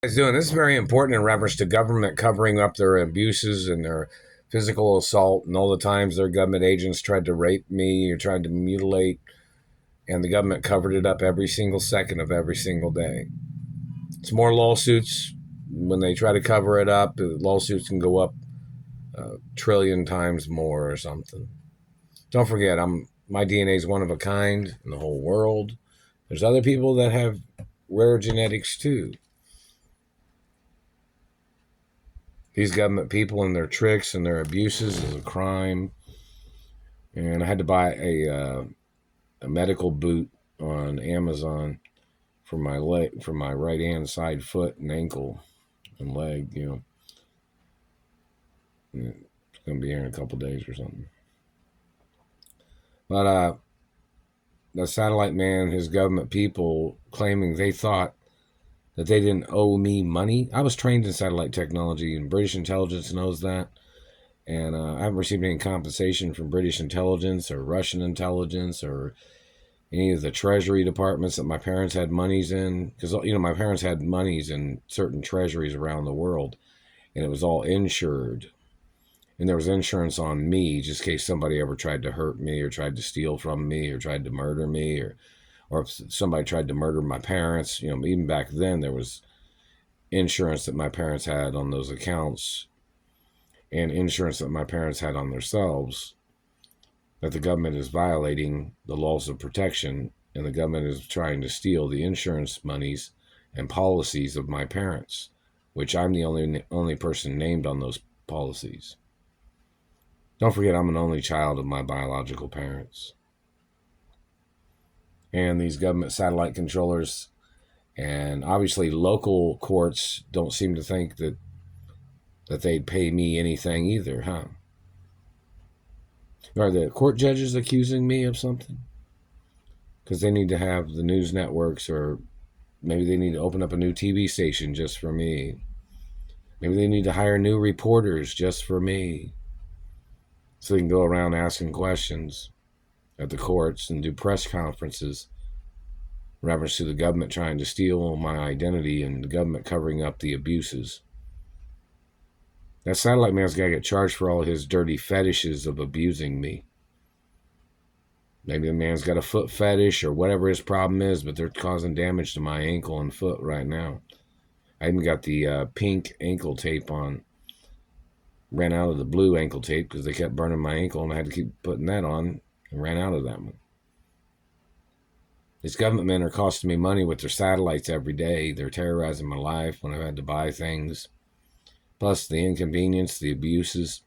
Guys doing this is very important in reference to government covering up their abuses and their physical assault and all the times their government agents tried to rape me or tried to mutilate, and the government covered it up every single second of every single day. It's more lawsuits. When they try to cover it up, the lawsuits can go up a trillion times more or something. Don't forget, my DNA is one of a kind in the whole world. There's other people that have rare genetics too. These government people and their tricks and their abuses is a crime. And I had to buy a medical boot on Amazon for my leg, for my right hand side foot and ankle and leg. It's gonna be here in a couple days or something. But the satellite man, his government people claiming they thought that they didn't owe me money. I was trained in satellite technology, and British intelligence knows that. And I haven't received any compensation from British intelligence or Russian intelligence or any of the treasury departments that my parents had monies in. Because, my parents had monies in certain treasuries around the world, and it was all insured. And there was insurance on me just in case somebody ever tried to hurt me or tried to steal from me or tried to murder me or if somebody tried to murder my parents. Even back then there was insurance that my parents had on those accounts and insurance that my parents had on themselves, that the government is violating the laws of protection and the government is trying to steal the insurance monies and policies of my parents, which I'm the only person named on those policies. Don't forget, I'm an only child of my biological parents. And these government satellite controllers and obviously local courts don't seem to think that they'd pay me anything either, huh? Are the court judges accusing me of something? Because they need to have the news networks, or maybe they need to open up a new TV station just for me. Maybe they need to hire new reporters just for me, so they can go around asking questions at the courts and do press conferences in reference to the government trying to steal my identity and the government covering up the abuses. That satellite man's got to get charged for all his dirty fetishes of abusing me. Maybe the man's got a foot fetish or whatever his problem is, but they're causing damage to my ankle and foot right now. I even got the pink ankle tape on. Ran out of the blue ankle tape because they kept burning my ankle and I had to keep putting that on and ran out of that one. These government men are costing me money with their satellites every day. They're terrorizing my life when I've had to buy things. Plus the inconvenience, the abuses.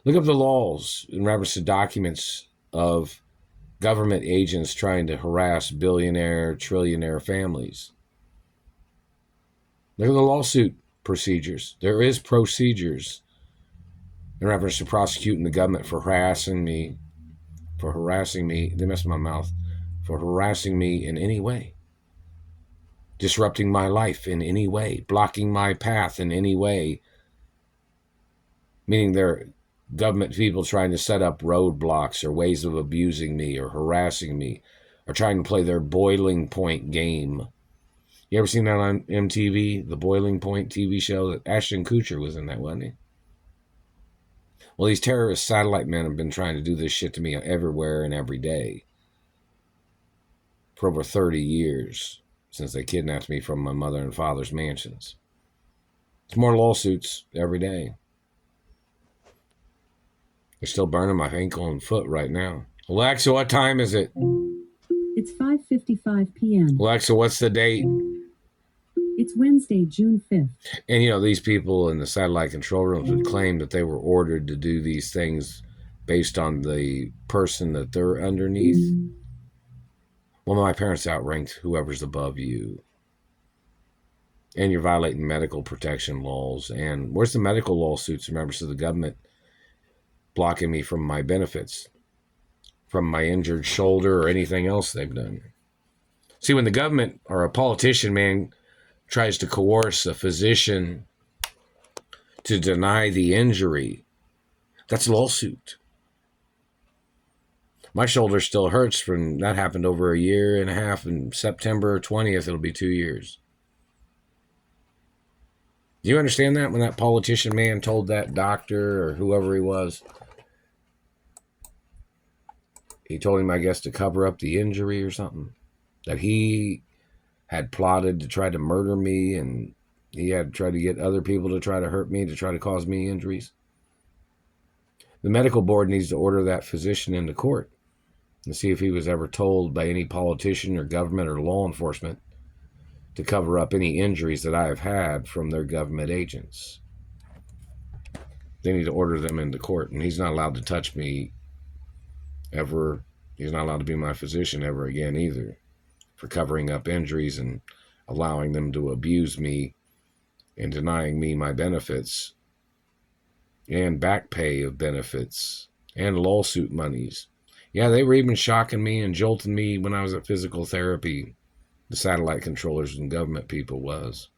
Look up the laws in reference to documents of government agents trying to harass billionaire, trillionaire families. Look at the lawsuit procedures. There is procedures in reference to prosecuting the government for harassing me, they messed my mouth, for harassing me in any way, disrupting my life in any way, blocking my path in any way, meaning they're government people trying to set up roadblocks or ways of abusing me or harassing me or trying to play their boiling point game. You ever seen that on MTV, the Boiling Point TV show? That Ashton Kutcher was in that, wasn't he? Well, these terrorist satellite men have been trying to do this shit to me everywhere and every day for over 30 years since they kidnapped me from my mother and father's mansions. It's more lawsuits every day. They're still burning my ankle and foot right now. Alexa, what time is it? It's 5:55 p.m. Alexa, what's the date? It's Wednesday, June 5th. And these people in the satellite control rooms would claim that they were ordered to do these things based on the person that they're underneath. Well, my parents outranked whoever's above you. And you're violating medical protection laws. And where's the medical lawsuits, members of the government, blocking me from my benefits, from my injured shoulder or anything else they've done? See, when the government or a politician, man, tries to coerce a physician to deny the injury, that's a lawsuit. My shoulder still hurts from that. Happened over a year and a half. In September 20th, it'll be 2 years. Do you understand that when that politician man told that doctor or whoever he was, he told him, I guess, to cover up the injury or something, that he had plotted to try to murder me and he had tried to get other people to try to hurt me, to try to cause me injuries? The medical board needs to order that physician into court and see if he was ever told by any politician or government or law enforcement to cover up any injuries that I have had from their government agents. They need to order them into court, and he's not allowed to touch me ever. He's not allowed to be my physician ever again either, for covering up injuries and allowing them to abuse me and denying me my benefits and back pay of benefits and lawsuit monies. Yeah, they were even shocking me and jolting me when I was at physical therapy. The satellite controllers and government people was.